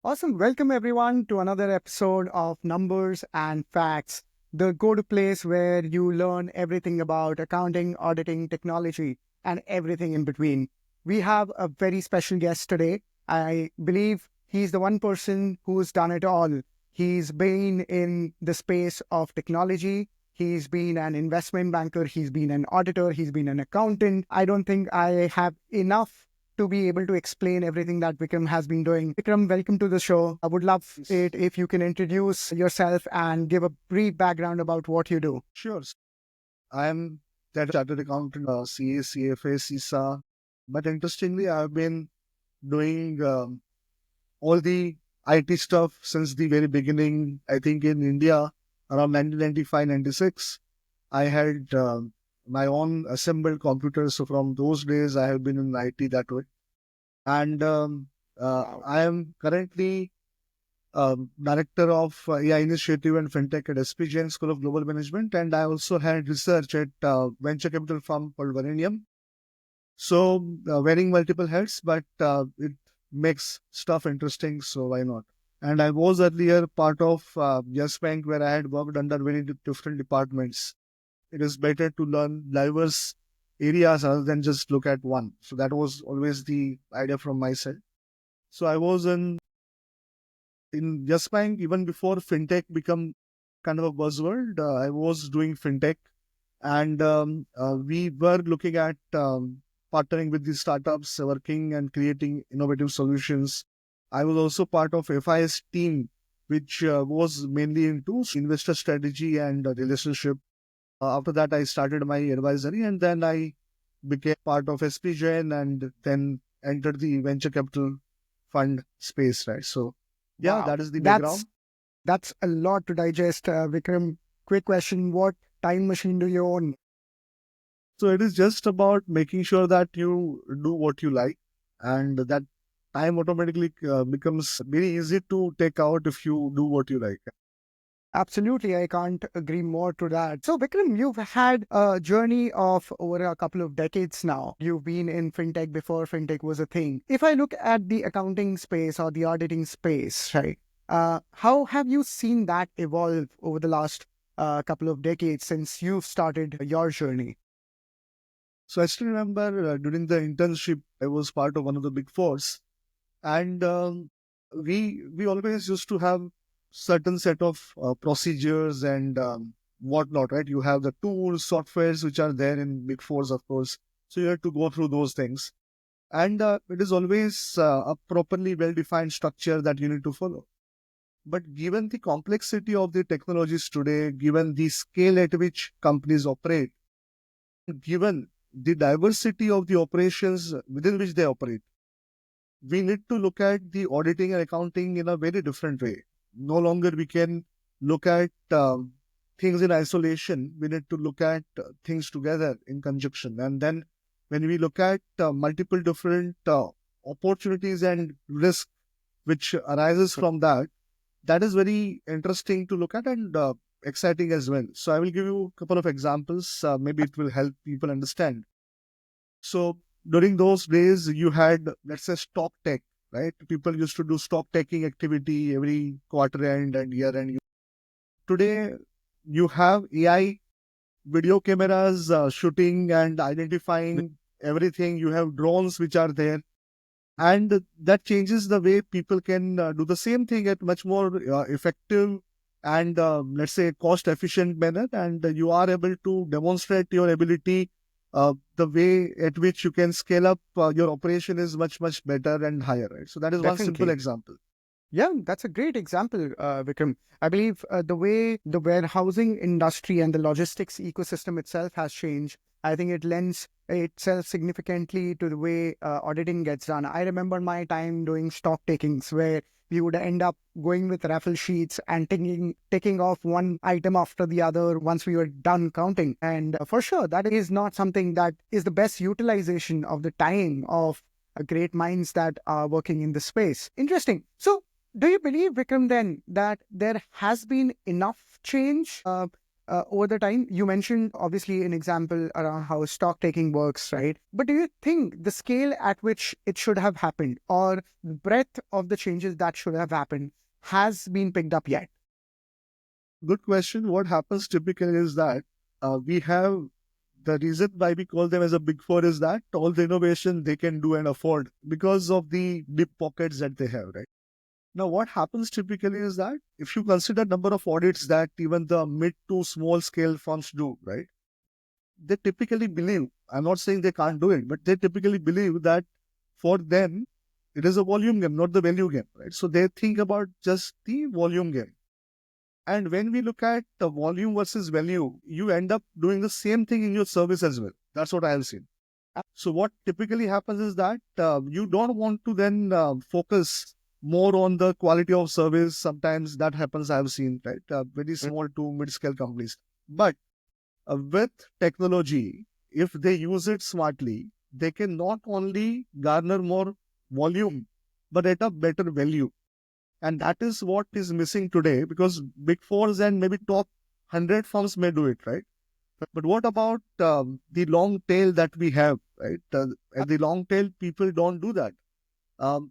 Awesome. Welcome everyone to another episode of Numbers and Facts, the go-to place where you learn everything about accounting, auditing, technology, and everything in between. We have a very special guest today. I believe he's the one person who's done it all. He's been in the space of technology. He's been an investment banker. He's been an auditor. He's been an accountant. I don't think I have enough to be able to explain everything that Vikram has been doing. Vikram, welcome to the show. I would love it if you can introduce yourself and give a brief background about what you do. Sure. I am that chartered accountant, CA, CFA, CISA. But interestingly, I've been doing all the IT stuff since the very beginning. I think in India, around 1995, 96, I had my own assembled computer. So from those days, I have been in IT that way. And Wow. I am currently director of AI Initiative and Fintech at SPGN School of Global Management, and I also had research at venture capital firm called Varanium. So wearing multiple hats, but it makes stuff interesting, so why not? And I was earlier part of Yes Bank, where I had worked under very different departments. It is better to learn diverse areas rather than just look at one. So that was always the idea from my side. So I was in Yes Bank, even before fintech become kind of a buzzword. I was doing fintech, and we were looking at partnering with these startups, working and creating innovative solutions. I was also part of FIS team, which was mainly into investor strategy and relationship. After that, I started my advisory, and then I became part of SPJN and then entered the venture capital fund space, right? So yeah, Wow. that is the That's background. that's a lot to digest, Vikram. Quick question: what time machine do you own? So it is just about making sure that you do what you like, and that time automatically becomes very easy to take out if you do what you like. Absolutely, I can't agree more to that. So, Vikram, you've had a journey of over a couple of decades now. You've been in fintech before fintech was a thing. If I look at the accounting space or the auditing space, right, how have you seen that evolve over the last couple of decades since you've started your journey? So I still remember during the internship, I was part of one of the big fours, and we always used to have certain set of procedures and whatnot, right? You have the tools, softwares which are there in big fours, of course. So you have to go through those things. And it is always a properly well-defined structure that you need to follow. But given the complexity of the technologies today, given the scale at which companies operate, given the diversity of the operations within which they operate, we need to look at the auditing and accounting in a very different way. No longer we can look at things in isolation. We need to look at things together in conjunction. And then when we look at multiple different opportunities and risk which arises from that, that is very interesting to look at and exciting as well. So I will give you a couple of examples. Maybe it will help people understand. So during those days, you had, let's say, stock tech, right? People used to do stock taking activity every quarter end and year end. Today, you have AI video cameras shooting and identifying everything. You have drones which are there. And that changes the way people can do the same thing at much more effective and let's say cost efficient manner. And you are able to demonstrate your ability. The way at which you can scale up your operation is much better and higher, right? So that is one simple Definitely. example. Yeah, that's a great example, Vikram. I believe the way the warehousing industry and the logistics ecosystem itself has changed, I think it lends itself significantly to the way auditing gets done. I remember my time doing stock takings where we would end up going with raffle sheets and taking off one item after the other once we were done counting. And for sure, that is not something that is the best utilization of the time of great minds that are working in the space. Interesting. So, do you believe, Vikram, then that there has been enough change over the time? You mentioned obviously an example around how stock taking works, right? But do you think the scale at which it should have happened or the breadth of the changes that should have happened has been picked up yet? Good question. What happens typically is that we have the reason why we call them as a big four is that all the innovation they can do and afford because of the deep pockets that they have, right? Now, what happens typically is that if you consider number of audits that even the mid to small scale firms do, right? They typically believe, I'm not saying they can't do it, but they typically believe that for them, it is a volume game, not the value game, right? So they think about just the volume game. And when we look at the volume versus value, you end up doing the same thing in your service as well. That's what I have seen. So what typically happens is that you don't want to then focus more on the quality of service. Sometimes that happens, I have seen, right? Very small to mid-scale companies. But with technology, if they use it smartly, they can not only garner more volume, but at a better value. And that is what is missing today because big fours and maybe top 100 firms may do it, right? But what about the long tail that we have, right? And the long tail people don't do that.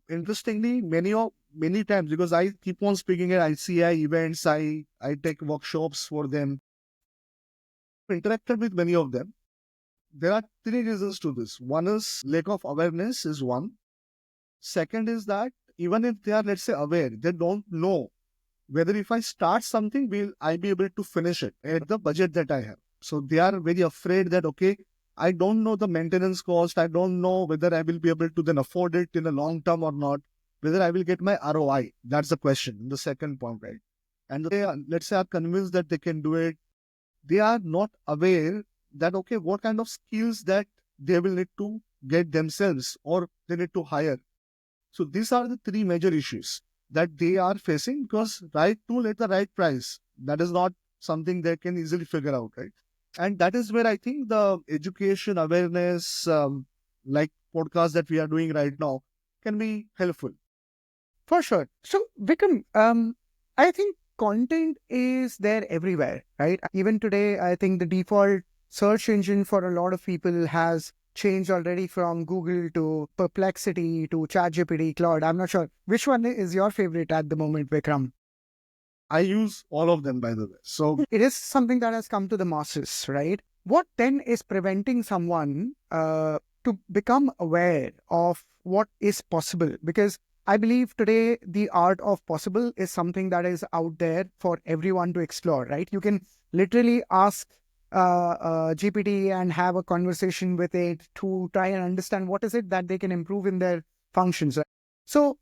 Interestingly, many times because I keep on speaking at ICI events, I take workshops for them, interacted with many of them. There are three reasons to this. One is lack of awareness is one. Second is that even if they are, let's say, aware, they don't know whether if I start something, will I be able to finish it at the budget that I have. So they are very afraid that, okay, I don't know the maintenance cost. I don't know whether I will be able to then afford it in the long term or not, whether I will get my ROI. That's the question, the second point, right? And they are, let's say, are convinced that they can do it. They are not aware that, okay, what kind of skills that they will need to get themselves or they need to hire. So these are the three major issues that they are facing because right tool at the right price, that is not something they can easily figure out, right? And that is where I think the education awareness, like podcast that we are doing right now, can be helpful. For sure. So, Vikram, I think content is there everywhere, right? Even today, I think the default search engine for a lot of people has changed already from Google to Perplexity to ChatGPT, Claude. I'm not sure. Which one is your favorite at the moment, Vikram? I use all of them, by the way. So It is something that has come to the masses, right? What then is preventing someone to become aware of what is possible? Because I believe today the art of possible is something that is out there for everyone to explore, right? You can literally ask GPT and have a conversation with it to try and understand what is it that they can improve in their functions. Right? So,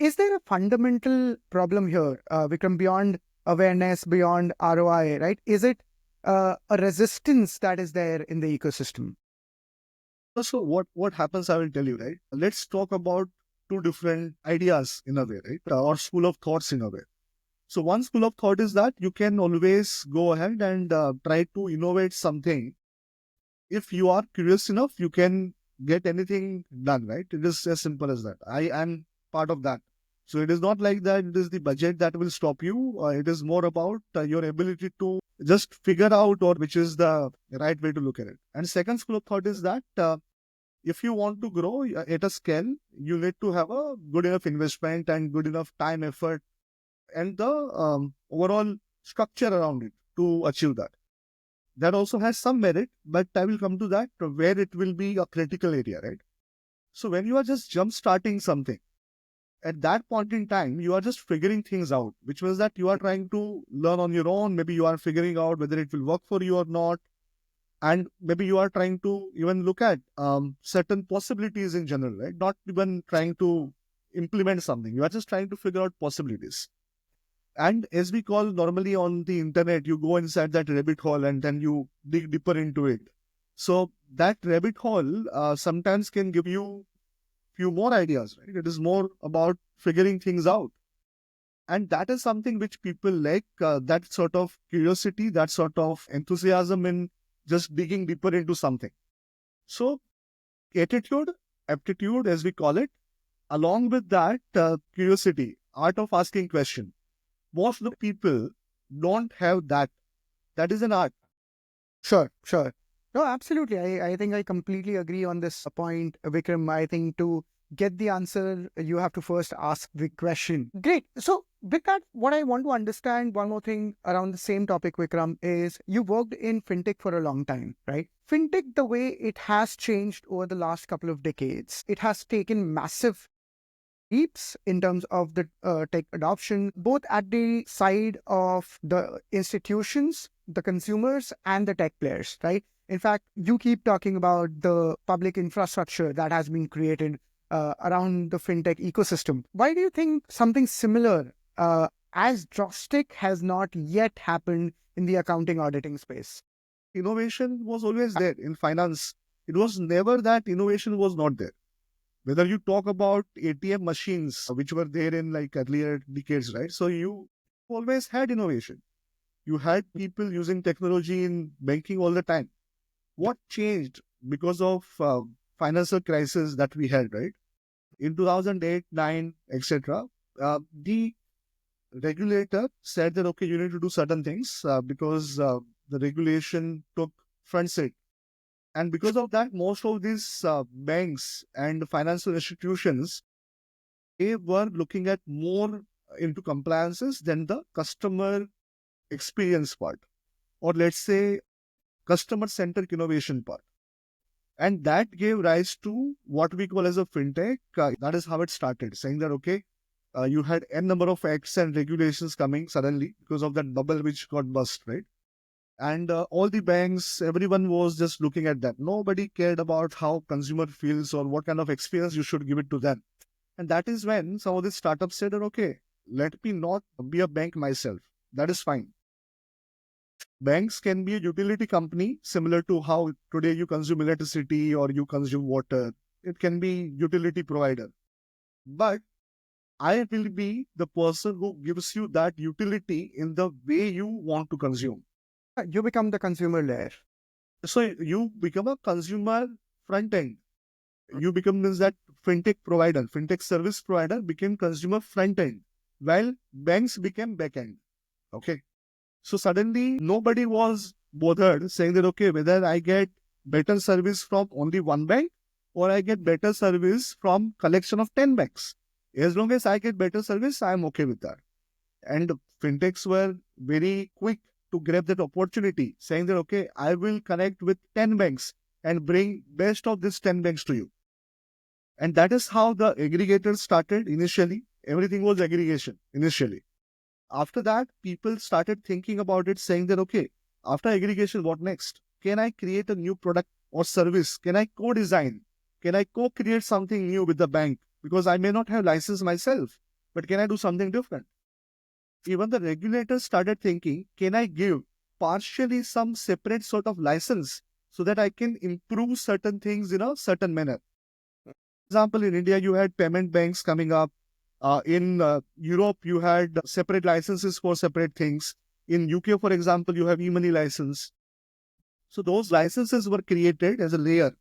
is there a fundamental problem here, Vikram, beyond awareness, beyond ROI, right? Is it a resistance that is there in the ecosystem? so what happens, I will tell you, right? Let's talk about two different ideas in a way, right? Or school of thoughts in a way. So one school of thought is that you can always go ahead and try to innovate something. If you are curious enough, you can get anything done, right? It is as simple as that. I am part of that. So it is not like that it is the budget that will stop you. It is more about your ability to just figure out or which is the right way to look at it. And second school of thought is that if you want to grow at a scale, you need to have a good enough investment and good enough time, effort, and the overall structure around it to achieve that. That also has some merit, but I will come to that where it will be a critical area, right? So when you are just jump starting something, at that point in time, you are just figuring things out, which means that you are trying to learn on your own. Maybe you are figuring out whether it will work for you or not. And maybe you are trying to even look at certain possibilities in general, right? Not even trying to implement something. You are just trying to figure out possibilities. And as we call normally on the internet, you go inside that rabbit hole and then you dig deeper into it. So that rabbit hole sometimes can give you few more ideas, right? It is more about figuring things out. And that is something which people like, that sort of curiosity, that sort of enthusiasm in just digging deeper into something. So attitude, aptitude, as we call it, along with that curiosity, art of asking question. Most of the people don't have that. That is an art. Sure, sure. No, absolutely. I think I completely agree on this point, Vikram. I think to get the answer, you have to first ask the question. Great. So, with that, what I want to understand, one more thing around the same topic, Vikram, is you worked in fintech for a long time, right? Fintech, the way it has changed over the last couple of decades, it has taken massive leaps in terms of the tech adoption, both at the side of the institutions, the consumers, and the tech players, right? In fact, you keep talking about the public infrastructure that has been created around the fintech ecosystem. Why do you think something similar, as drastic, has not yet happened in the accounting auditing space? Innovation was always there in finance. It was never that innovation was not there. Whether you talk about ATM machines, which were there in like earlier decades, right? So you always had innovation. You had people using technology in banking all the time. What changed because of financial crisis that we had, right? In 2008, 9, etc., the regulator said that, okay, you need to do certain things because the regulation took front seat. And because of that, most of these banks and financial institutions, they were looking at more into compliances than the customer experience part, or let's say customer-centric innovation part. And that gave rise to what we call as a fintech. That is how it started, saying that, okay, you had n number of acts and regulations coming suddenly because of that bubble which got burst, right? And all the banks, everyone was just looking at that. Nobody cared about how consumer feels or what kind of experience you should give it to them. And that is when some of the startups said, okay, let me not be a bank myself. That is fine. Banks can be a utility company, similar to how today you consume electricity or you consume water. It can be utility provider. But I will be the person who gives you that utility in the way you want to consume. You become the consumer layer. So you become a consumer front end. You become that fintech provider, fintech service provider became consumer front end, while banks became back end. Okay. So suddenly nobody was bothered saying that, okay, whether I get better service from only one bank or I get better service from collection of 10 banks. As long as I get better service, I'm okay with that. And fintechs were very quick to grab that opportunity, saying that, okay, I will connect with 10 banks and bring best of these 10 banks to you. And that is how the aggregators started initially. Everything was aggregation initially. After that, people started thinking about it, saying that, okay, after aggregation, what next? Can I create a new product or service? Can I co-design? Can I co-create something new with the bank? Because I may not have license myself, but can I do something different? Even the regulators started thinking, can I give partially some separate sort of license so that I can improve certain things in a certain manner? For example, in India, you had payment banks coming up. In Europe, you had separate licenses for separate things. In UK, for example, you have e-money license. So those licenses were created as a layer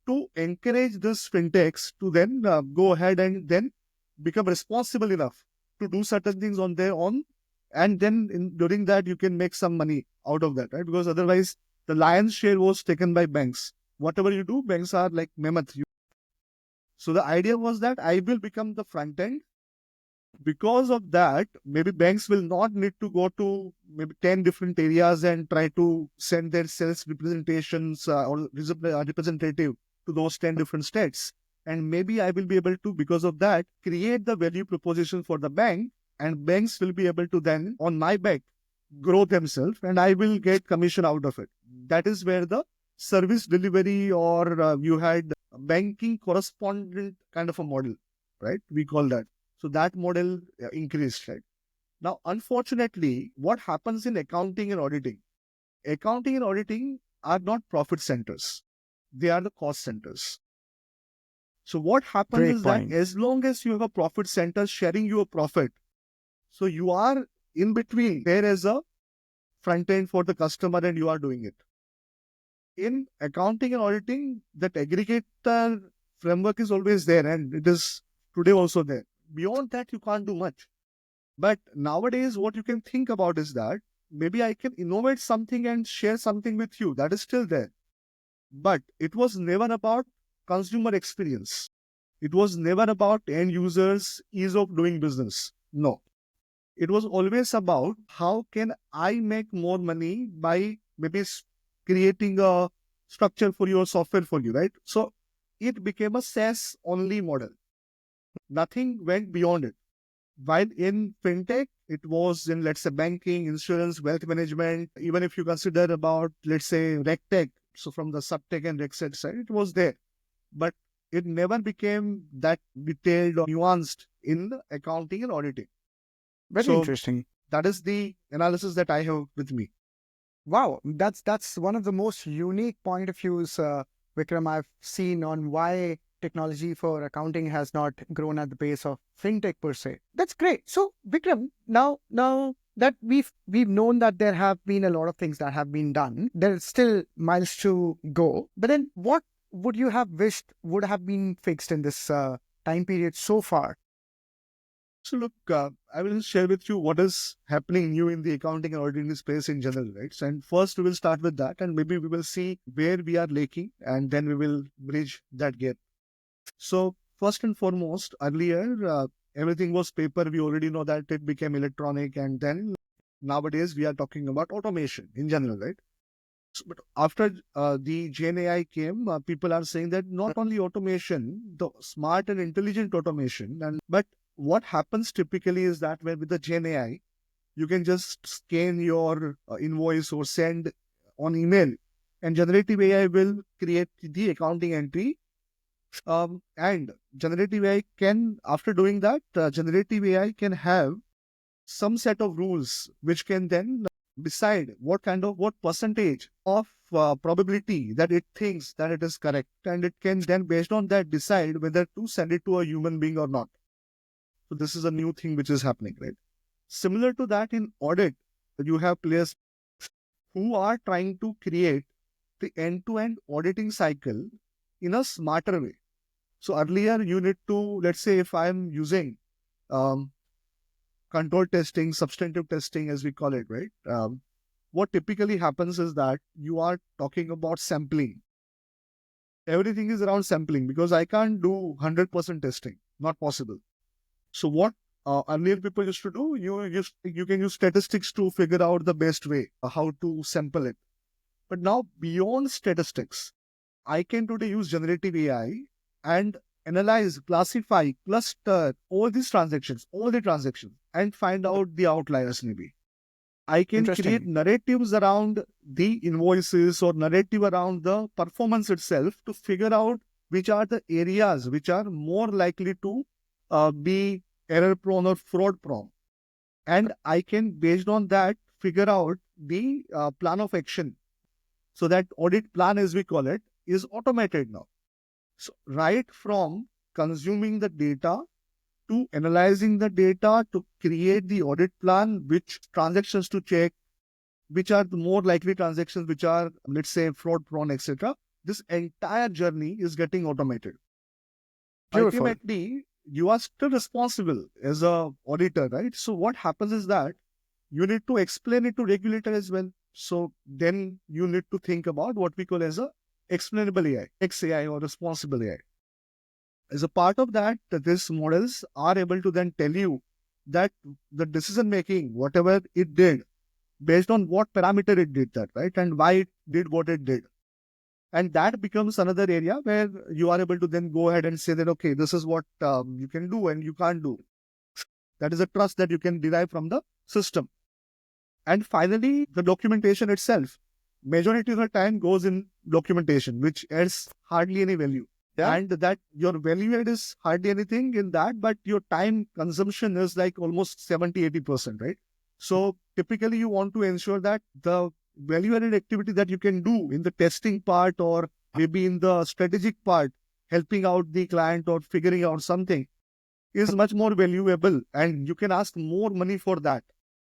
to encourage these fintechs to then go ahead and then become responsible enough to do certain things on their own. And then during that, you can make some money out of that, right? Because otherwise, the lion's share was taken by banks. Whatever you do, banks are like mammoth. So the idea was that I will become the front end. Because of that, maybe banks will not need to go to maybe 10 different areas and try to send their sales representations or representative to those 10 different states. And maybe I will be able to, because of that, create the value proposition for the bank, and banks will be able to then, on my back, grow themselves, and I will get commission out of it. That is where the service delivery or you had banking correspondent kind of a model, right? We call that. So that model increased, right? Now, unfortunately, what happens in accounting and auditing? Accounting and auditing are not profit centers. They are the cost centers. So what happens Great is that point. as long as you have a profit center sharing your profit, so you are in between there as a front end for the customer and you are doing it. In accounting and auditing, that aggregator framework is always there and it is today also there. Beyond that, you can't do much. But nowadays, what you can think about is that maybe I can innovate something and share something with you. That is still there. But it was never about consumer experience. It was never about end users' ease of doing business. No. It was always about how can I make more money by maybe creating a structure for you or software for you, right? So it became a SaaS only model. Nothing went beyond it. While in fintech, it was in, let's say, banking, insurance, wealth management. Even if you consider about, let's say, RegTech, so from the subtech and RegTech side, it was there. But it never became that detailed or nuanced in accounting and auditing. Very So interesting. that is the analysis that I have with me. Wow, that's one of the most unique point of views, Vikram, I've seen on why technology for accounting has not grown at the pace of fintech per se. That's great. So, Vikram, now that we've known that there have been a lot of things that have been done, there's still miles to go. But then, what would you have wished would have been fixed in this time period so far? So look, I will share with you what is happening new in the accounting and auditing space in general, right? So, and first we will start with that, and maybe we will see where we are lacking, and then we will bridge that gap. So first and foremost, earlier everything was paper. We already know that it became electronic, and then nowadays we are talking about automation in general, right? So, but after the GenAI came, people are saying that not only automation, the smart and intelligent automation, and but what happens typically is that when with the GenAI, you can just scan your invoice or send on email, and generative AI will create the accounting entry. And generative AI can, after doing that, generative AI can have some set of rules which can then decide what percentage of probability that it thinks that it is correct, and it can then based on that decide whether to send it to a human being or not. So this is a new thing which is happening, right? Similar to that in audit, you have players who are trying to create the end-to-end auditing cycle in a smarter way. So earlier you need to, let's say if I'm using um, control testing, substantive testing, as we call it, right? What typically happens is that you are talking about sampling. Everything is around sampling because I can't do 100% testing, not possible. So what earlier people used to do, you can use statistics to figure out the best way how to sample it. But now beyond statistics, I can today use generative AI and analyze, classify, cluster all the transactions, and find out the outliers maybe. I can create Interesting. narratives around the invoices or narrative around the performance itself to figure out which are the areas which are more likely to be error prone or fraud prone. And I can, based on that, figure out the plan of action. So that audit plan, as we call it, is automated now. So right from consuming the data to analyzing the data to create the audit plan, which transactions to check, which are the more likely transactions, which are, let's say, fraud prone, etc. This entire journey is getting automated. Beautiful. Ultimately, you are still responsible as a auditor, right? So what happens is that you need to explain it to regulator as well. So then you need to think about what we call as a explainable AI, XAI or responsible AI. As a part of that, these models are able to then tell you that the decision making, whatever it did, based on what parameter it did that, right? And why it did what it did. And that becomes another area where you are able to then go ahead and say that, okay, this is what you can do and you can't do. That is a trust that you can derive from the system. And finally, the documentation itself. Majority of the time goes in documentation, which adds hardly any value. Yeah. And that your value add is hardly anything in that, but your time consumption is like almost 70-80%, right? So typically you want to ensure that the value added activity that you can do in the testing part or maybe in the strategic part, helping out the client or figuring out something is much more valuable, and you can ask more money for that,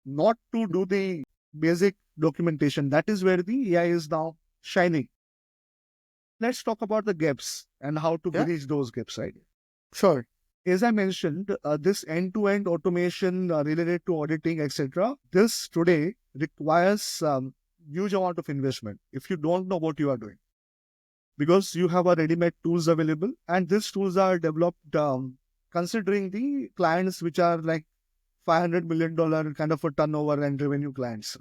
not to do the basic documentation. That is where the AI is now shining. Let's talk about the gaps and how to Yeah. bridge those gaps, right? Sure. As I mentioned, this end-to-end automation related to auditing, etc., this today requires huge amount of investment if you don't know what you are doing, because you have a ready-made tools available, and these tools are developed considering the clients which are like $500 million kind of a turnover and revenue clients.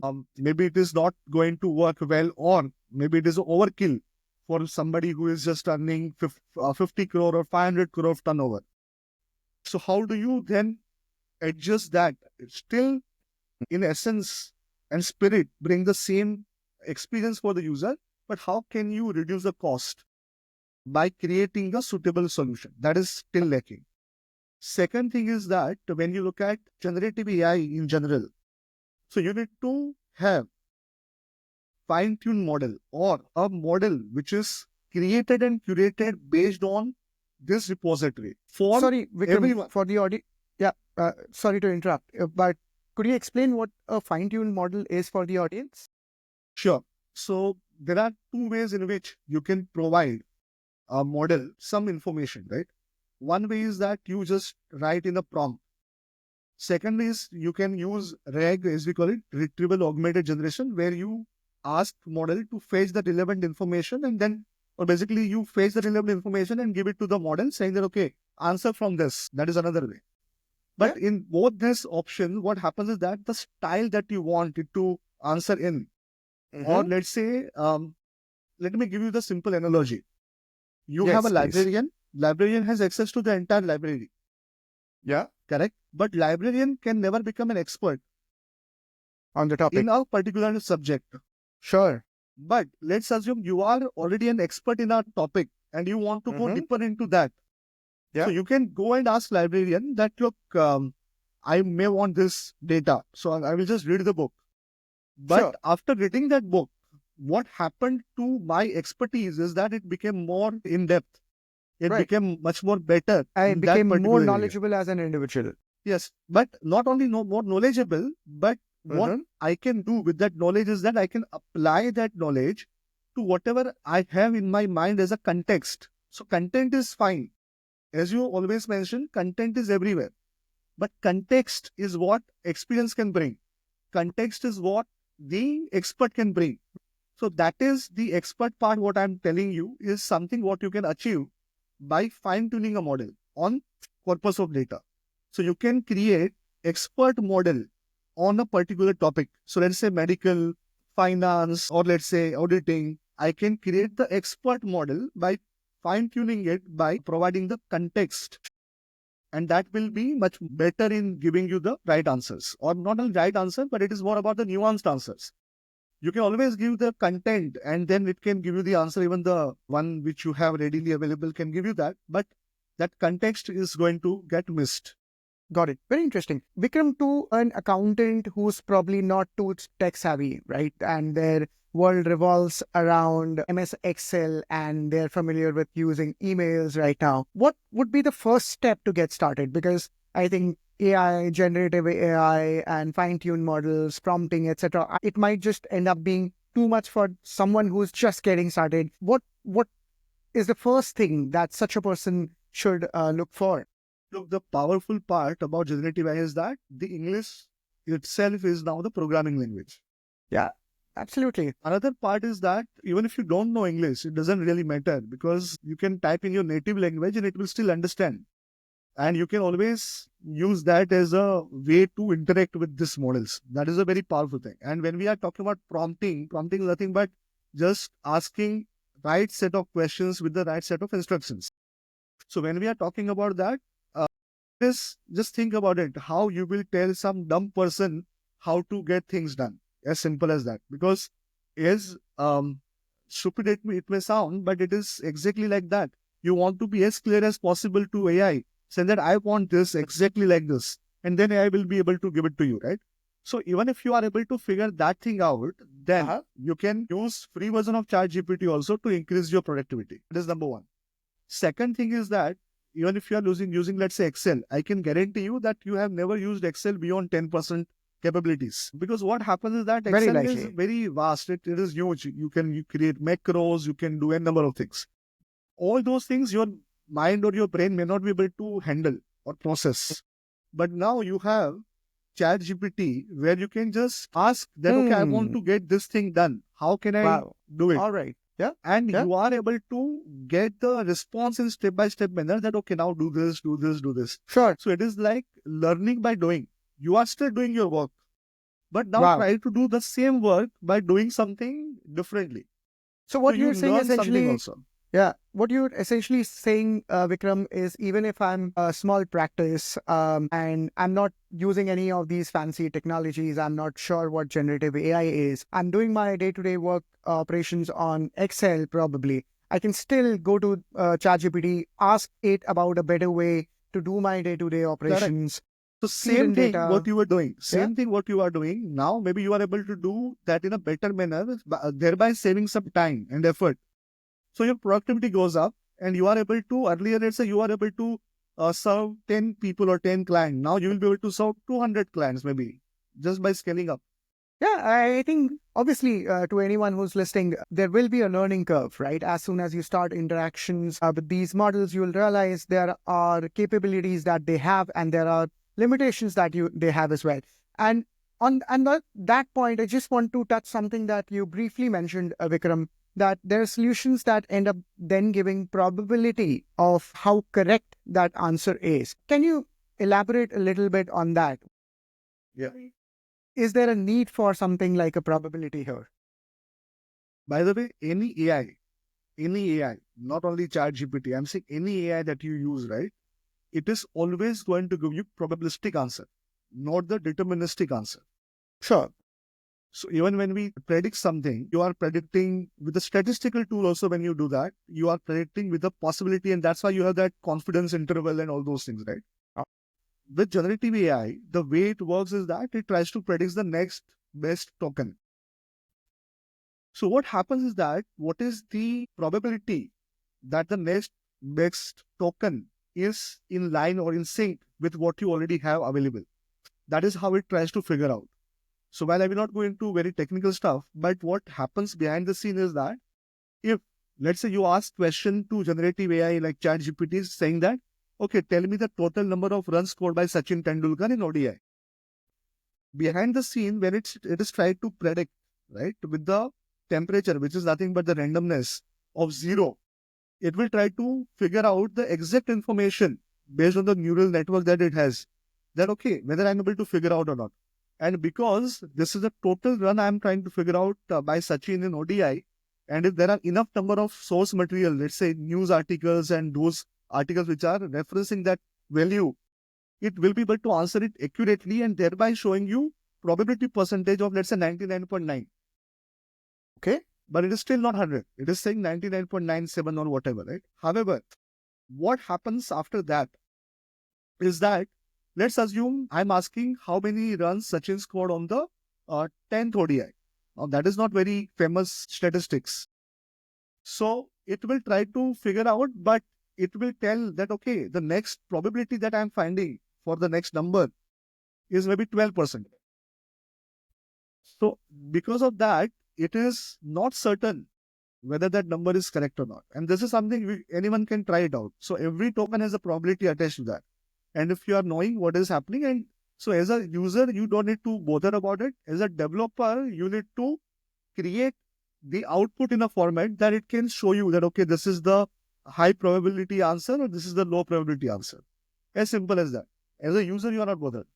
Right? Maybe it is not going to work well, or maybe it is overkill for somebody who is just earning 50 crore or 500 crore of turnover. So how do you then adjust that? Still, in essence and spirit, bring the same experience for the user, but how can you reduce the cost by creating a suitable solution? That is still lacking. Second thing is that when you look at generative AI in general, so you need to have fine-tuned model or a model which is created and curated based on this repository for Sorry, Vikram, everyone. for the audience. Yeah, sorry to interrupt, but could you explain what a fine-tuned model is for the audience? Sure. So there are two ways in which you can provide a model some information, right? One way is that you just write in a prompt. Second is you can use RAG, as we call it, retrieval augmented generation, where you ask model to fetch the relevant information, and then, or basically you fetch the relevant information and give it to the model saying that, okay, answer from this. That is another way. But in both these options, what happens is that the style that you want it to answer in, or let's say, let me give you the simple analogy. You have a Yes, please. librarian. Librarian has access to the entire library. Yeah. Correct? But librarian can never become an expert On the topic. in a particular subject. Sure. But let's assume you are already an expert in a topic and you want to go deeper into that. Yeah. So you can go and ask librarian that, look, I may want this data. So I will just read the book. But Sure. after reading that book, what happened to my expertise is that it became more in depth. It became much more better. I in that became more particular area. knowledgeable as an individual. Yes, but not only more knowledgeable, but what I can do with that knowledge is that I can apply that knowledge to whatever I have in my mind as a context. So content is fine. As you always mention, content is everywhere. But context is what experience can bring. Context is what the expert can bring. So that is the expert part. What I'm telling you is something what you can achieve by fine-tuning a model on corpus of data. So you can create expert model on a particular topic. So let's say medical, finance, or let's say auditing. I can create the expert model by fine-tuning it by providing the context. And that will be much better in giving you the right answers. Or not only right answer, but it is more about the nuanced answers. You can always give the content and then it can give you the answer. Even the one which you have readily available can give you that. But that context is going to get missed. Got it. Very interesting. Vikram, to an accountant who's probably not too tech savvy, right? And their world revolves around MS Excel and they're familiar with using emails right now. What would be the first step to get started? Because I think AI, generative AI and fine-tuned models, prompting, etc., it might just end up being too much for someone who's just getting started. What is the first thing that such a person should look for? Look, the powerful part about generative AI is that the English itself is now the programming language. Yeah, absolutely. Another part is that even if you don't know English, it doesn't really matter because you can type in your native language and it will still understand. And you can always use that as a way to interact with these models. That is a very powerful thing. And when we are talking about prompting is nothing but just asking right set of questions with the right set of instructions. So when we are talking about that, just think about it, how you will tell some dumb person how to get things done. As simple as that. Because as stupid it may sound, but it is exactly like that. You want to be as clear as possible to AI. Say that I want this exactly like this. And then AI will be able to give it to you, right? So even if you are able to figure that thing out, then you can use free version of ChatGPT also to increase your productivity. That is number one. Second thing is that even if you are using, let's say, Excel, I can guarantee you that you have never used Excel beyond 10% capabilities. Because what happens is that Excel is very vast. It is huge. You create macros, you can do a number of things. All those things, your mind or your brain may not be able to handle or process. But now you have chat GPT where you can just ask that, okay, I want to get this thing done. How can I Wow. do it? All right. Yeah. And Yeah. you are able to get the response in step-by-step manner that, okay, now do this, do this, do this. Sure. So it is like learning by doing. You are still doing your work, but now Wow. try to do the same work by doing something differently. So So what you you're saying learn something essentially, also. yeah, what you're essentially saying, Vikram, is even if I'm a small practice and I'm not using any of these fancy technologies, I'm not sure what generative AI is, I'm doing my day-to-day work operations on Excel probably. I can still go to ChatGPT, ask it about a better way to do my day-to-day Correct. operations, So feed same in thing data. what you were doing, Yeah. same thing what you are doing now, maybe you are able to do that in a better manner, thereby saving some time and effort. So your productivity goes up and you are able to, earlier let's say you are able to serve 10 people or 10 clients. Now you will be able to serve 200 clients maybe just by scaling up. Yeah, I think obviously to anyone who's listening, there will be a learning curve, right? As soon as you start interactions with these models, you will realize there are capabilities that they have and there are limitations that they have as well. And on that point, I just want to touch something that you briefly mentioned, Vikram, that there are solutions that end up then giving probability of how correct that answer is. Can you elaborate a little bit on that? Yeah. Is there a need for something like a probability here? By the way, any AI, not only ChatGPT, I'm saying any AI that you use, right? It is always going to give you probabilistic answer, not the deterministic answer. Sure. So even when we predict something, you are predicting with a statistical tool also when you do that, you are predicting with a possibility and that's why you have that confidence interval and all those things, right? Uh, With generative AI, the way it works is that it tries to predict the next best token. So what happens is that what is the probability that the next best token is in line or in sync with what you already have available? That is how it tries to figure out. So while I will not go into very technical stuff, but what happens behind the scene is that if, let's say you ask question to generative AI like ChatGPT saying that, okay, tell me the total number of runs scored by Sachin Tendulkar in ODI. Behind the scene, when it is tried to predict, right, with the temperature, which is nothing but the randomness of zero, it will try to figure out the exact information based on the neural network that it has. That okay, whether I'm able to figure out or not. And because this is a total run I'm trying to figure out by Sachin in ODI, and if there are enough number of source material, let's say news articles and those articles which are referencing that value, it will be able to answer it accurately and thereby showing you probability percentage of let's say 99.9. Okay. But it is still not 100. It is saying 99.97 or whatever, right? However, what happens after that is that let's assume I'm asking how many runs Sachin scored on the 10th ODI. Now, that is not very famous statistics. So it will try to figure out, but it will tell that, okay, the next probability that I'm finding for the next number is maybe 12%. So because of that, it is not certain whether that number is correct or not. And this is something anyone can try it out. So every token has a probability attached to that. And if you are knowing what is happening, and so as a user, you don't need to bother about it. As a developer, you need to create the output in a format that it can show you that, okay, this is the high probability answer or this is the low probability answer. As simple as that. As a user, you are not bothered.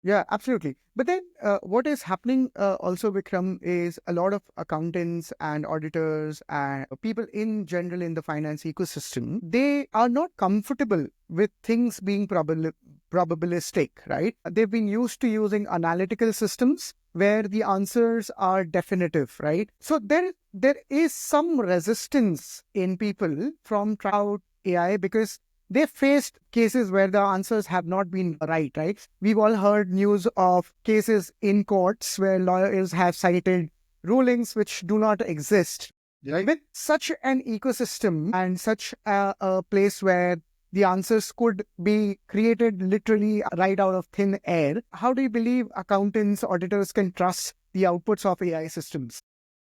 Yeah, absolutely. But then what is happening also, Vikram, is a lot of accountants and auditors and people in general in the finance ecosystem, they are not comfortable with things being probabilistic, right? They've been used to using analytical systems where the answers are definitive, right? So there is some resistance in people from trying out AI because they faced cases where the answers have not been right? We've all heard news of cases in courts where lawyers have cited rulings which do not exist. Right? With such an ecosystem and such a place where the answers could be created literally right out of thin air, how do you believe accountants, auditors can trust the outputs of AI systems?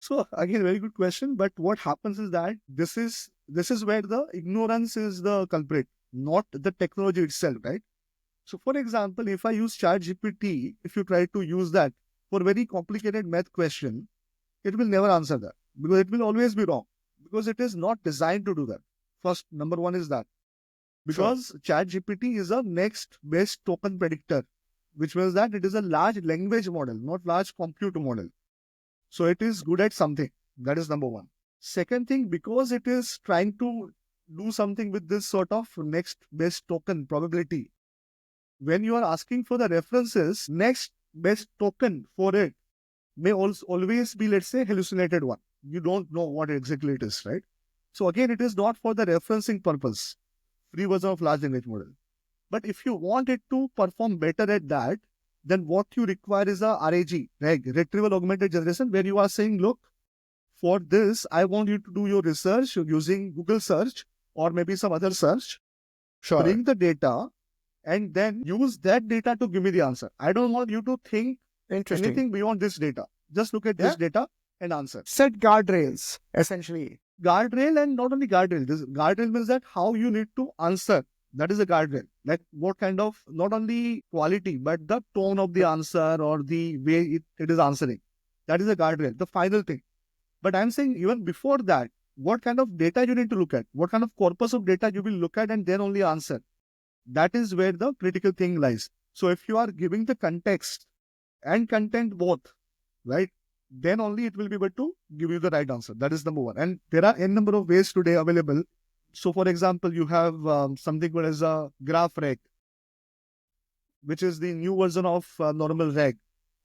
So again, very good question. But what happens is that this is this is where the ignorance is the culprit, not the technology itself, right? So, for example, if I use ChatGPT, if you try to use that for very complicated math question, it will never answer that because it will always be wrong because it is not designed to do that. First, number one is that Sure. because ChatGPT is a next best token predictor, which means that it is a large language model, not large compute model. So it is good at something. That is number one. Second thing, because it is trying to do something with this sort of next best token probability, when you are asking for the references, next best token for it may also always be, let's say, hallucinated one. You don't know what exactly it is, right? So again, it is not for the referencing purpose, free version of large language model. But if you want it to perform better at that, then what you require is a RAG, retrieval augmented generation, where you are saying, look, for this, I want you to do your research using Google search or maybe some other search, Sure. bring the data, and then use that data to give me the answer. I don't want you to think Interesting. anything beyond this data. Just look at Yeah. this data and answer. Set guardrails, essentially. Guardrail, and not only guardrail. This guardrail means that how you need to answer. That is a guardrail. Like what kind of, not only quality, but the tone of the answer or the way it is answering. That is a guardrail, the final thing. But I'm saying even before that, what kind of data you need to look at, what kind of corpus of data you will look at and then only answer. That is where the critical thing lies. So if you are giving the context and content both, right, then only it will be able to give you the right answer. That is number one. And there are n number of ways today available. So for example, you have something called as a graph reg, which is the new version of normal reg,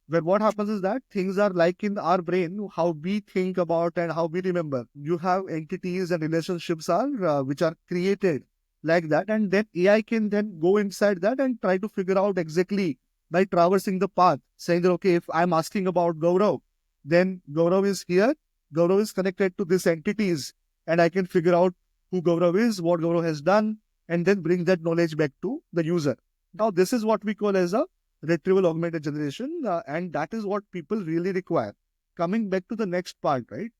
where what happens is that things are like in our brain, how we think about and how we remember. You have entities and relationships are which are created like that, and then AI can then go inside that and try to figure out exactly by traversing the path, saying that okay, if I'm asking about Gaurav, then Gaurav is here, Gaurav is connected to these entities, and I can figure out who Gaurav is, what Gaurav has done, and then bring that knowledge back to the user. Now, this is what we call as a retrieval augmented generation, and that is what people really require. Coming back to the next part, right?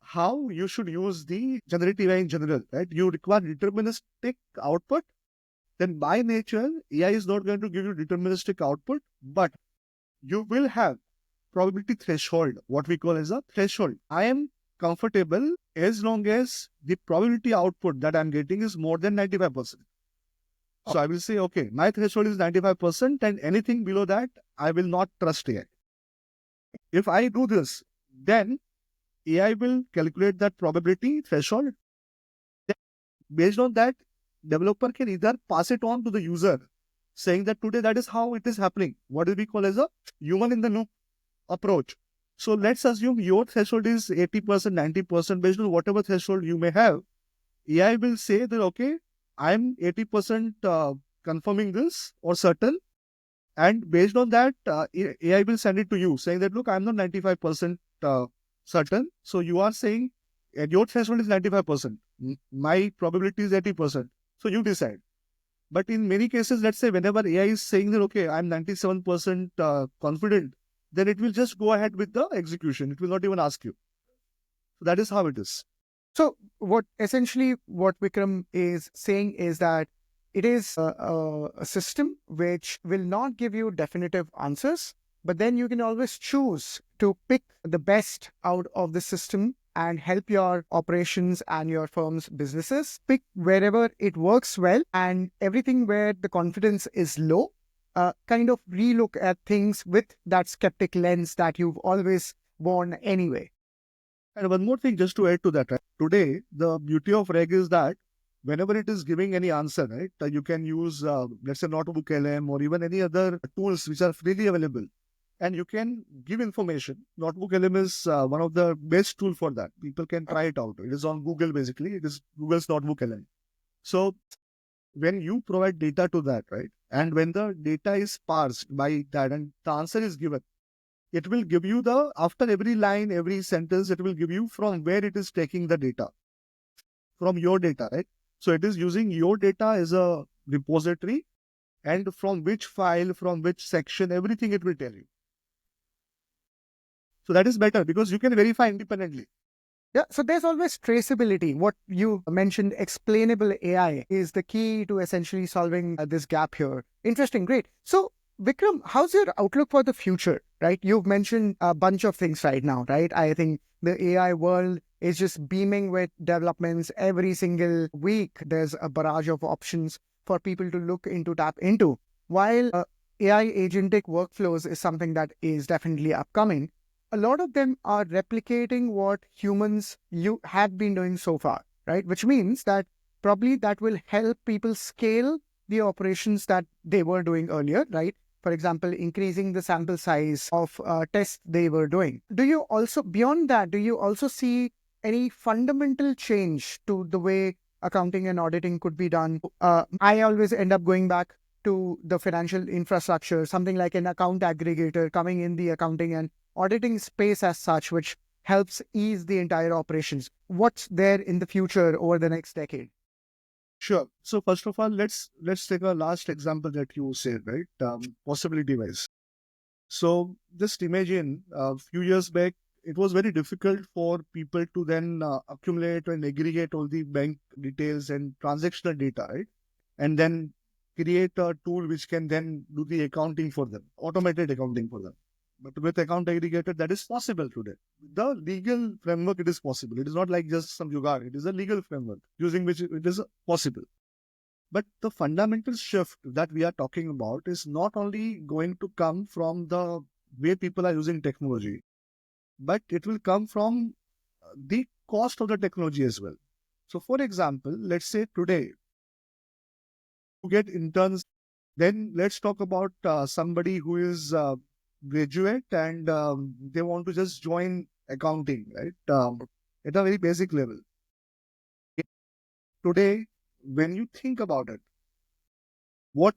How you should use the generative AI in general, right? You require deterministic output. Then by nature, AI is not going to give you deterministic output, but you will have probability threshold, what we call as a threshold. I am comfortable as long as the probability output that I'm getting is more than 95%. So I will say, okay, my threshold is 95%, and anything below that, I will not trust AI. If I do this, then AI will calculate that probability threshold. Based on that, developer can either pass it on to the user, saying that today that is how it is happening. What we call as a human in the loop approach. So let's assume your threshold is 80%, 90%, based on whatever threshold you may have. AI will say that, okay, I'm 80% confirming this or certain. And based on that, AI will send it to you saying that, look, I'm not 95% certain. So you are saying, and your threshold is 95%. My probability is 80%. So you decide. But in many cases, let's say whenever AI is saying that, okay, I'm 97% confident, then it will just go ahead with the execution. It will not even ask you. So that is how it is. So what Vikram is saying is that it is a system which will not give you definitive answers, but then you can always choose to pick the best out of the system and help your operations and your firm's businesses. Pick wherever it works well, and everything where the confidence is low, kind of relook at things with that skeptic lens that you've always worn anyway. And one more thing, just to add to that, right? Today, the beauty of reg is that whenever it is giving any answer, right, you can use, let's say, Notebook LM or even any other tools which are freely available, and you can give information. Notebook LM is one of the best tool for that. People can try it out. It is on Google, basically. It is Google's Notebook LM. So when you provide data to that, right, and when the data is parsed by that and the answer is given, it will give you after every line, every sentence, it will give you from where it is taking the data, from your data, right? So it is using your data as a repository, and from which file, from which section, everything it will tell you. So that is better because you can verify independently. Yeah, so there's always traceability. What you mentioned, explainable AI, is the key to essentially solving this gap here. Interesting, great. So, Vikram, how's your outlook for the future, right? You've mentioned a bunch of things right now, right? I think the AI world is just beaming with developments every single week. There's a barrage of options for people to look into, tap into. While AI agentic workflows is something that is definitely upcoming, a lot of them are replicating what humans you have been doing so far, right? Which means that probably that will help people scale the operations that they were doing earlier, right? For example, increasing the sample size of tests they were doing. Do you also, beyond that, do you also see any fundamental change to the way accounting and auditing could be done? I always end up going back to the financial infrastructure, something like an account aggregator coming in the accounting and auditing space as such, which helps ease the entire operations. What's there in the future over the next decade? Sure. So first of all, let's take a last example that you said, right? Possibility wise. So just imagine a few years back, it was very difficult for people to then accumulate and aggregate all the bank details and transactional data, right? And then create a tool which can then do the accounting for them, automated accounting for them. But with account aggregator, that is possible today. The legal framework, it is possible. It is not like just some jugaad. It is a legal framework using which it is possible. But the fundamental shift that we are talking about is not only going to come from the way people are using technology, but it will come from the cost of the technology as well. So, for example, let's say today you get interns, then let's talk about somebody who is graduate and they want to just join accounting, right? At a very basic level. Today, when you think about it, what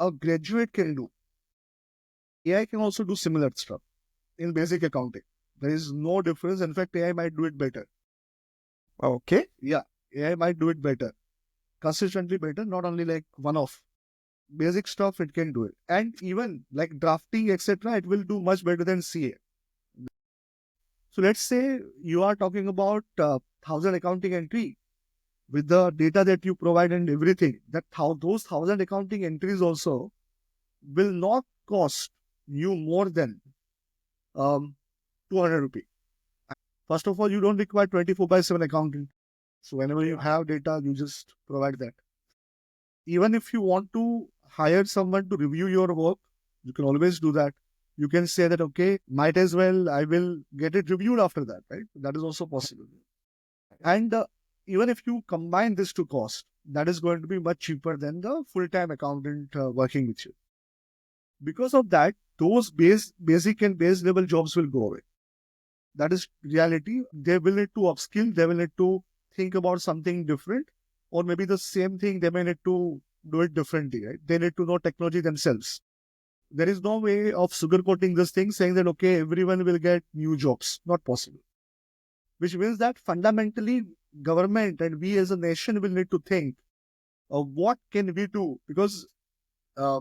a graduate can do, AI can also do similar stuff in basic accounting. There is no difference. In fact, AI might do it better. Okay. Yeah, AI might do it better, consistently better, not only like one off. Basic stuff, it can do it. And even like drafting, etc., it will do much better than CA. So let's say you are talking about 1,000 accounting entry with the data that you provide and everything. That how those 1,000 accounting entries also will not cost you more than 200 rupees. First of all, you don't require 24/7 accounting. So whenever you have data, you just provide that. Even if you want to hire someone to review your work, you can always do that. You can say that, okay, might as well, I will get it reviewed after that, right? That is also possible. And even if you combine this to cost, that is going to be much cheaper than the full-time accountant working with you. Because of that, those basic and base level jobs will go away. That is reality. They will need to upskill. They will need to think about something different, or maybe the same thing. They may need to do it differently. Right? They need to know technology themselves. There is no way of sugarcoating this thing, saying that okay, everyone will get new jobs. Not possible. Which means that fundamentally, government and we as a nation will need to think of what can we do, because uh,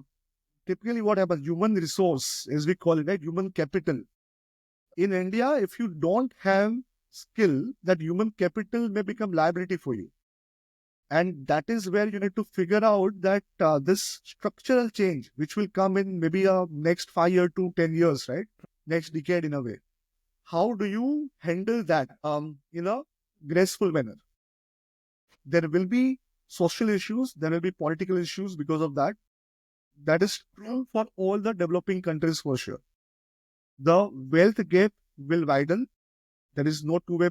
typically what happens, human resource, as we call it, right, human capital. In India, if you don't have skill, that human capital may become liability for you. And that is where you need to figure out that this structural change, which will come in maybe next 5 year to 10 years, right? Next decade in a way. How do you handle that in a graceful manner? There will be social issues, there will be political issues because of that. That is true for all the developing countries for sure. The wealth gap will widen. There is no two way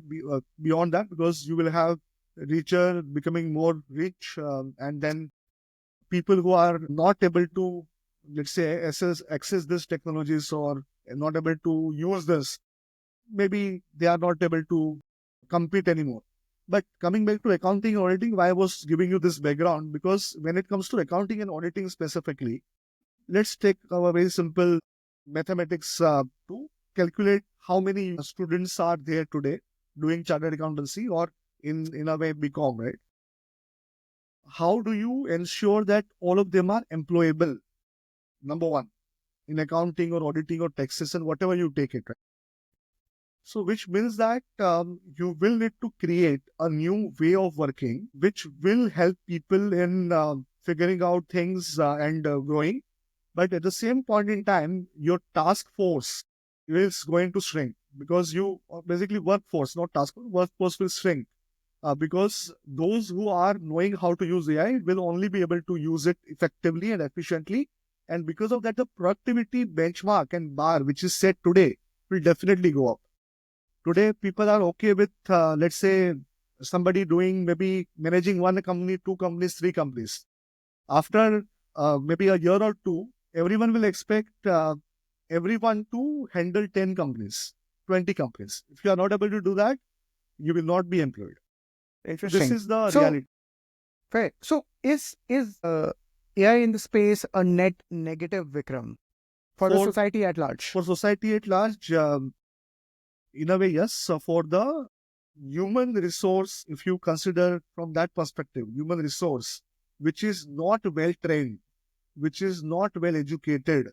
beyond that, because you will have richer becoming more rich, and then people who are not able to, let's say, access this technologies or not able to use this, maybe they are not able to compete anymore. But coming back to accounting and auditing, why I was giving you this background, because when it comes to accounting and auditing specifically, let's take a very simple mathematics to calculate how many students are there today doing chartered accountancy or in a way BCom, right? How do you ensure that all of them are employable? Number one, in accounting or auditing or taxation, whatever you take it, right? So, which means that you will need to create a new way of working, which will help people in figuring out things and growing. But at the same point in time, your task force is going to shrink because you basically workforce, not task force, workforce will shrink because those who are knowing how to use AI will only be able to use it effectively and efficiently. And because of that, the productivity benchmark and bar, which is set today, will definitely go up. Today, people are okay with, let's say, somebody doing maybe managing one company, two companies, three companies. After maybe a year or two, everyone will expect everyone to handle 10 companies, 20 companies. If you are not able to do that, you will not be employed. This Interesting. is the So, reality. fair. So, is AI in the space a net negative, Vikram, for the For society at large? for society at large, in a way, yes. So for the human resource, if you consider from that perspective, human resource, which is not well trained, which is not well educated,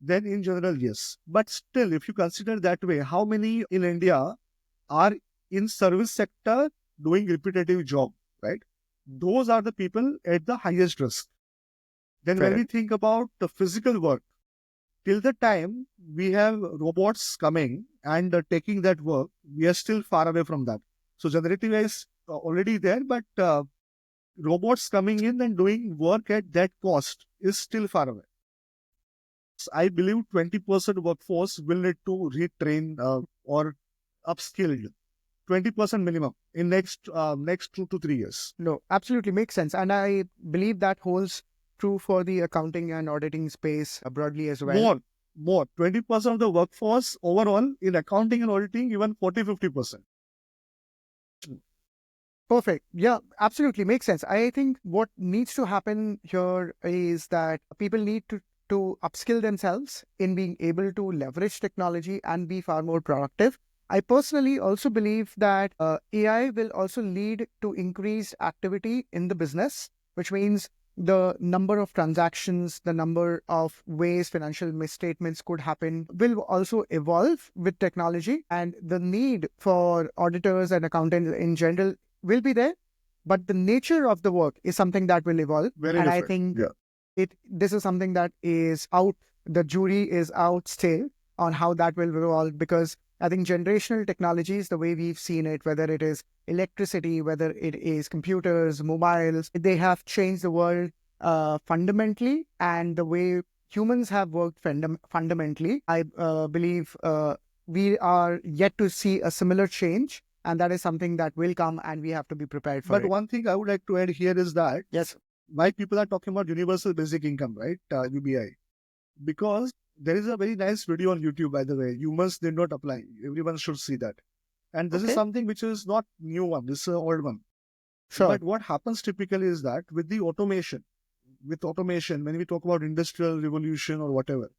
then in general, yes. But still, if you consider that way, how many in India are in service sector doing repetitive job, right? Those are the people at the highest risk. Then when Fair. we think about the physical work, till the time we have robots coming and taking that work, we are still far away from that. So generative AI is already there, but robots coming in and doing work at that cost is still far away. So I believe 20% workforce will need to retrain or upskilled. 20% minimum in next 2 to 3 years. No, absolutely makes sense. And I believe that holds true for the accounting and auditing space broadly as well. More. 20% of the workforce overall in accounting and auditing, even 40-50%. Perfect. Yeah, absolutely makes sense. I think what needs to happen here is that people need to upskill themselves in being able to leverage technology and be far more productive. I personally also believe that AI will also lead to increased activity in the business, which means the number of transactions, the number of ways financial misstatements could happen will also evolve with technology, and the need for auditors and accountants in general will be there, but the nature of the work is something that will evolve. Very And I different. think Yeah. this is something that is out. The jury is out still on how that will evolve, because I think generational technologies, the way we've seen it, whether it is electricity, whether it is computers, mobiles, they have changed the world fundamentally, and the way humans have worked fundamentally. I believe we are yet to see a similar change, and that is something that will come, and we have to be prepared for But it. one thing I would like to add here is that Yes. why people are talking about universal basic income, right? UBI. Because there is a very nice video on YouTube, by the way. Humans did not apply. Everyone should see that. And this is Okay. something which is not new one. This is an old one. Sure. But what happens typically is that with automation, when we talk about industrial revolution or whatever,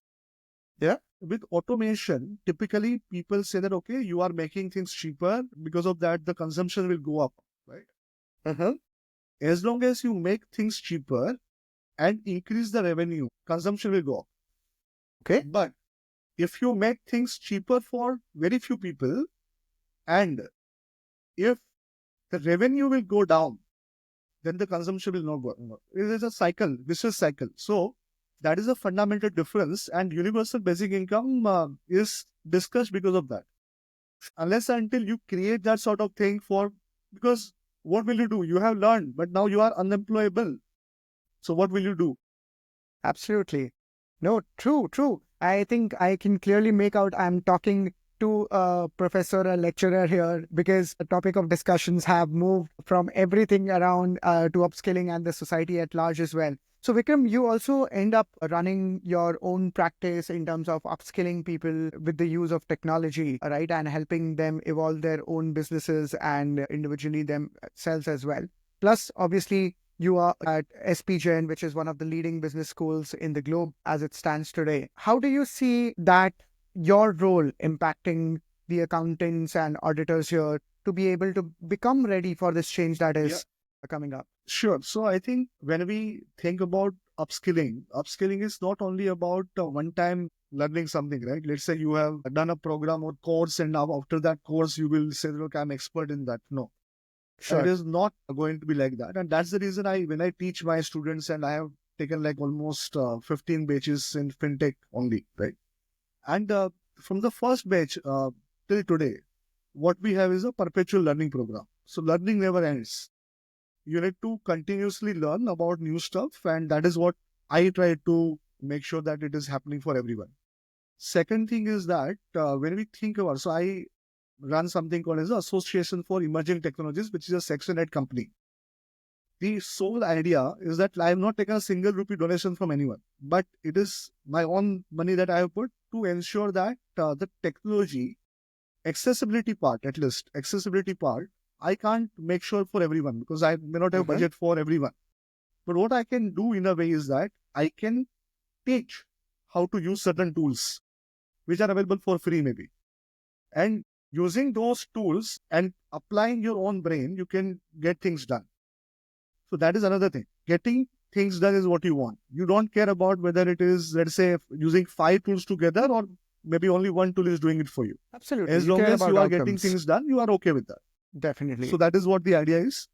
Yeah. with automation, typically people say that, okay, you are making things cheaper. Because of that, the consumption will go up, right? Uh-huh. As long as you make things cheaper and increase the revenue, consumption will go up. Okay. But if you make things cheaper for very few people, and if the revenue will go down, then the consumption will not go up. It is a cycle, vicious cycle. So that is a fundamental difference, and universal basic income is discussed because of that. Unless until you create that sort of thing because what will you do? You have learned, but now you are unemployable. So what will you do? Absolutely. No, true. I think I can clearly make out I'm talking to a professor, a lecturer here, because the topic of discussions have moved from everything around to upskilling and the society at large as well. So Vikram, you also end up running your own practice in terms of upskilling people with the use of technology, right? And helping them evolve their own businesses and individually themselves as well. Plus, obviously, you are at SPGen, which is one of the leading business schools in the globe as it stands today. How do you see that your role impacting the accountants and auditors here to be able to become ready for this change that is coming up? Sure. So I think when we think about upskilling. Upskilling is not only about one time learning something, right? Let's say you have done a program or course, and now after that course, you will say, look, I'm expert in that. No, it Sure. is not going to be like that. And that's the reason when I teach my students, and I have taken like almost 15 batches in fintech only, right? And from the first batch till today, what we have is a perpetual learning program. So learning never ends. You need to continuously learn about new stuff, and that is what I try to make sure that it is happening for everyone. Second thing is that when we think about, so I run something called as the Association for Emerging Technologies, which is a Section 8 company. The sole idea is that I have not taken a single rupee donation from anyone, but it is my own money that I have put to ensure that the technology accessibility part, at least accessibility part, I can't make sure for everyone because I may not have Mm-hmm. budget for everyone. But what I can do in a way is that I can teach how to use certain tools which are available for free maybe. And using those tools and applying your own brain, you can get things done. So that is another thing. Getting things done is what you want. You don't care about whether it is, let's say, using 5 tools together or maybe only one tool is doing it for you. Absolutely. As You long care as about you are getting outcomes. things done, you are okay with that. So Definitely. that is what the idea is.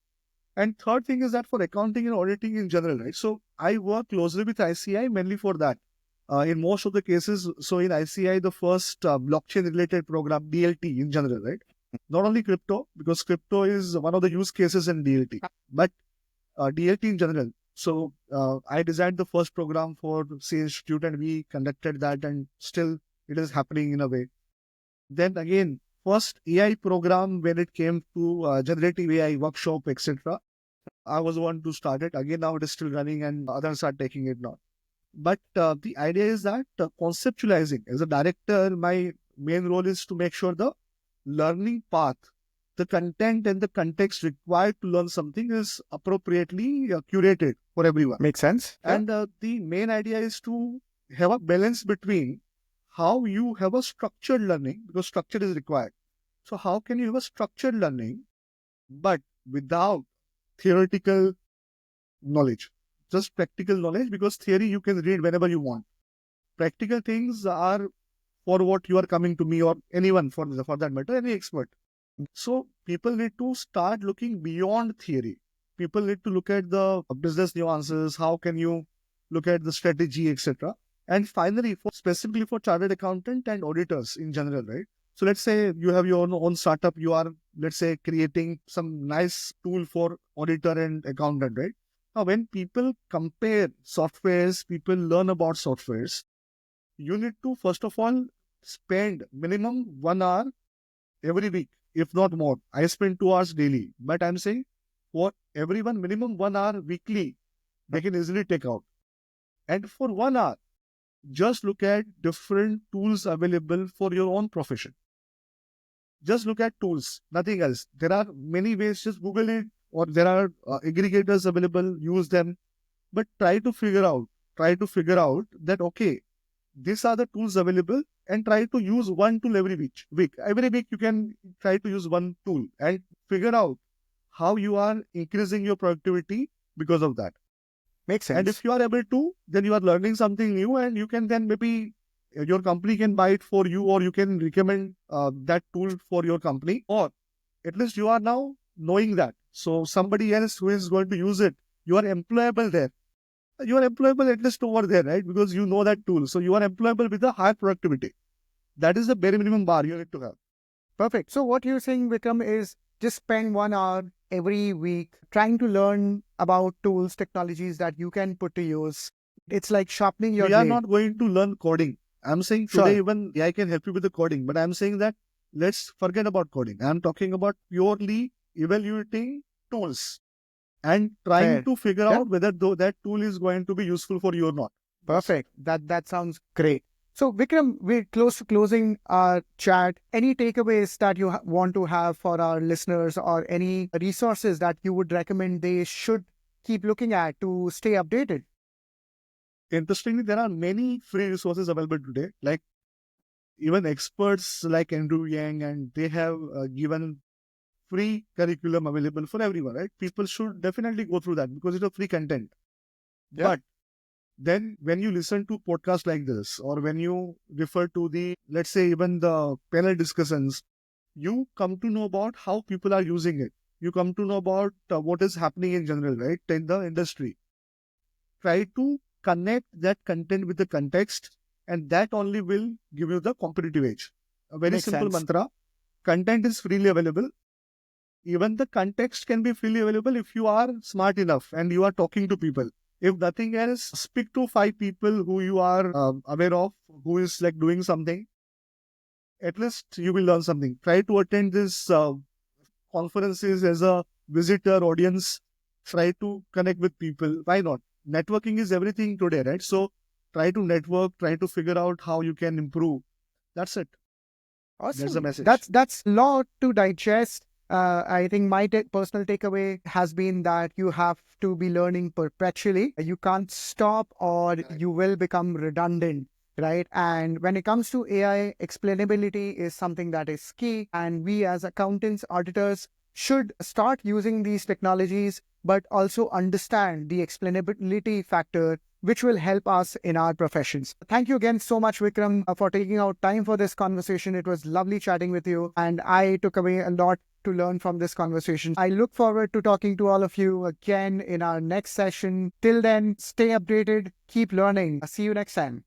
And third thing is that for accounting and auditing in general, right? So I work closely with ICI mainly for that. In most of the cases, so in ICI, the first blockchain related program, DLT in general, right? Not only crypto, because crypto is one of the use cases in DLT, but DLT in general. So I designed the first program for C Institute and we conducted that, and still it is happening in a way. Then again, first AI program when it came to generative AI workshop, etc. I was the one to start it. Again, now it is still running and others are taking it now. But the idea is that conceptualizing as a director, my main role is to make sure the learning path, the content and the context required to learn something is appropriately curated for everyone. Makes sense. Yeah. And the main idea is to have a balance between how you have a structured learning, because structure is required. So how can you have a structured learning, but without theoretical knowledge, just practical knowledge, because theory you can read whenever you want. Practical things are for what you are coming to me or anyone for that matter, any expert. So people need to start looking beyond theory. People need to look at the business nuances. How can you look at the strategy, etc. And finally, specifically for chartered accountant and auditors in general, right? So let's say you have your own startup. You are, let's say, creating some nice tool for auditor and accountant, right? Now, when people compare softwares, people learn about softwares. You need to first of all spend minimum 1 hour every week, if not more. I spend 2 hours daily, but I'm saying for everyone, minimum 1 hour weekly, they can easily take out. And for 1 hour, just look at different tools available for your own profession. Just look at tools, nothing else. There are many ways, just Google it, or there are aggregators available, use them, but try to figure out that, okay, these are the tools available and try to use one tool every week. Every week you can try to use one tool and figure out how you are increasing your productivity because of that. Makes And sense. if you are able to, then you are learning something new and you can then maybe your company can buy it for you, or you can recommend that tool for your company, or at least you are now knowing that. So somebody else who is going to use it, you are employable there. You are employable at least over there, right? Because you know that tool. So you are employable with a high productivity. That is the bare minimum bar you need to have. Perfect. So what you're saying, Vikram, is just spend 1 hour every week trying to learn about tools, technologies that you can put to use. It's like sharpening your We are blade. not going to learn coding. I'm saying today Sure. even I can help you with the coding, but I'm saying that let's forget about coding. I'm talking about purely evaluating tools and trying Fair. to figure Yeah. out whether that tool is going to be useful for you or not. That's it. Perfect. That sounds great. So Vikram, we're close to closing our chat. Any takeaways that you want to have for our listeners, or any resources that you would recommend they should keep looking at to stay updated? Interestingly, there are many free resources available today. Like even experts like Andrew Yang, and they have given free curriculum available for everyone, right? People should definitely go through that because it's a free content. Yeah. But Then when you listen to podcasts like this, or when you refer to the, let's say, even the panel discussions, you come to know about how people are using it. You come to know about what is happening in general, right, in the industry. Try to connect that content with the context, and that only will give you the competitive edge. A very Makes simple sense. mantra: content is freely available. Even the context can be freely available if you are smart enough and you are talking to people. If nothing else, speak to 5 people who you are aware of, who is like doing something. At least you will learn something. Try to attend these conferences as a visitor audience. Try to connect with people. Why not? Networking is everything today, right? So try to network, try to figure out how you can improve. That's it. That's the Awesome. message. That's a lot to digest. I think my personal takeaway has been that you have to be learning perpetually. You can't stop, or you will become redundant, right? And when it comes to AI, explainability is something that is key. And we as accountants, auditors, should start using these technologies, but also understand the explainability factor, which will help us in our professions. Thank you again so much, Vikram, for taking out time for this conversation. It was lovely chatting with you, and I took away a lot to learn from this conversation. I look forward to talking to all of you again in our next session. Till then, stay updated, keep learning. See you next time.